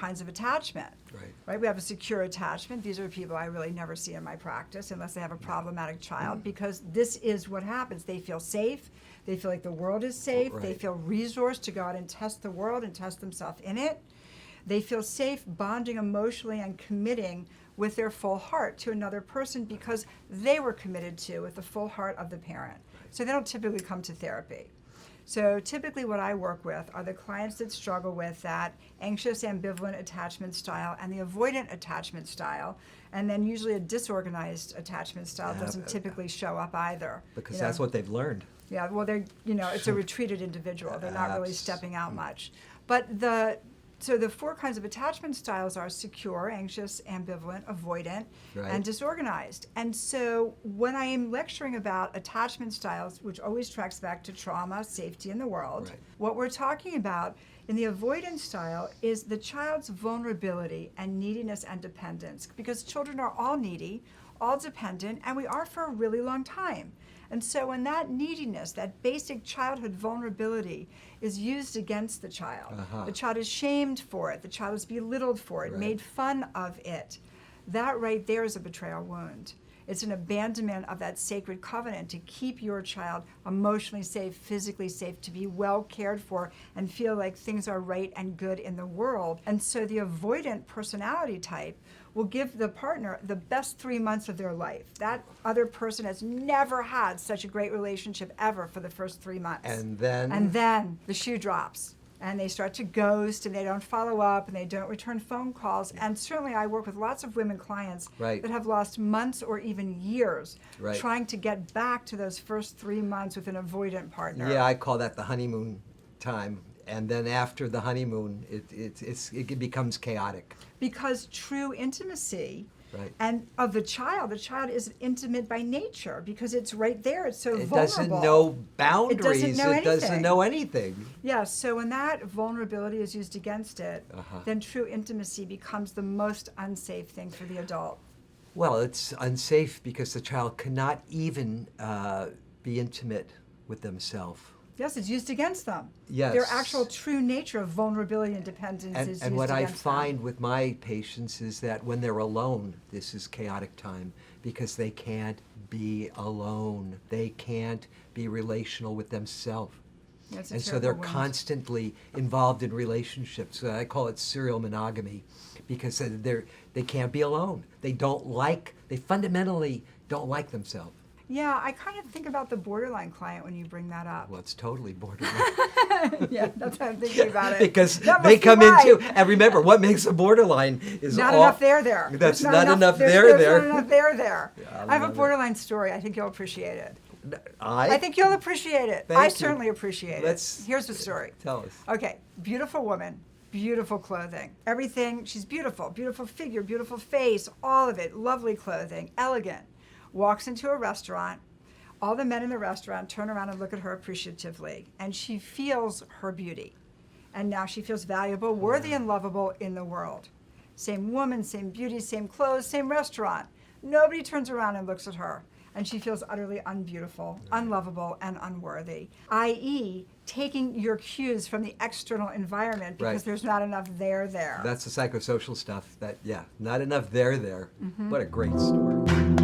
kinds of attachment. Right. We have a secure attachment. These are people I really never see in my practice unless they have a problematic child, because this is what happens. They feel safe. They feel like the world is safe. They feel resourced to go out and test the world and test themselves in it. They feel safe bonding emotionally and committing with their full heart to another person because they were committed to with the full heart of the parent. So they don't typically come to therapy. So typically what I work with are the clients that struggle with that anxious ambivalent attachment style and the avoidant attachment style, and then usually a disorganized attachment style doesn't typically show up either. Because that's what they've learned. Yeah, well, it's a retreated individual. They're not really stepping out much. But so the four kinds of attachment styles are secure, anxious, ambivalent, avoidant, and disorganized. And so when I am lecturing about attachment styles, which always tracks back to trauma, safety in the world, what we're talking about in the avoidant style is the child's vulnerability and neediness and dependence, because children are all needy, all dependent, and we are for a really long time. And so when that neediness, that basic childhood vulnerability is used against the child is shamed for it, the child is belittled for it, made fun of it, that right there is a betrayal wound. It's an abandonment of that sacred covenant to keep your child emotionally safe, physically safe, to be well cared for and feel like things are right and good in the world. And so the avoidant personality type will give the partner the best 3 months of their life. That other person has never had such a great relationship ever for the first 3 months. And then? And then the shoe drops. And they start to ghost, and they don't follow up, and they don't return phone calls. And certainly I work with lots of women clients that have lost months or even years trying to get back to those first 3 months with an avoidant partner. Yeah, I call that the honeymoon time. And then after the honeymoon, it becomes chaotic. Because true intimacy and of the child is intimate by nature because it's right there. It's so vulnerable. It doesn't know boundaries. It doesn't know anything. Yeah, so when that vulnerability is used against it, then true intimacy becomes the most unsafe thing for the adult. Well, it's unsafe because the child cannot even be intimate with themselves. Yes, it's used against them. Yes. Their actual true nature of vulnerability and dependence is used against them. And what I find with my patients is that when they're alone, this is chaotic time because they can't be alone. They can't be relational with themselves. And so they're constantly involved in relationships. I call it serial monogamy because they can't be alone. They fundamentally don't like themselves. Yeah, I kind of think about the borderline client when you bring that up. Well, it's totally borderline. Yeah, that's how I'm thinking about it. Because they come into, and remember, what makes a borderline is not enough there. That's not enough there. There's not enough there. Yeah, I have a borderline story. I think you'll appreciate it. I think you'll appreciate it. Thank I you. certainly appreciate it. Here's the story. Tell us. Okay, beautiful woman. Beautiful clothing. Everything, she's beautiful. Beautiful figure, beautiful face, all of it. Lovely clothing, elegant. Walks into a restaurant. All the men in the restaurant turn around and look at her appreciatively. And she feels her beauty. And now she feels valuable, worthy, and lovable in the world. Same woman, same beauty, same clothes, same restaurant. Nobody turns around and looks at her. And she feels utterly unbeautiful, unlovable, and unworthy. i.e., taking your cues from the external environment because there's not enough there. That's the psychosocial stuff. Not enough there. What a great story.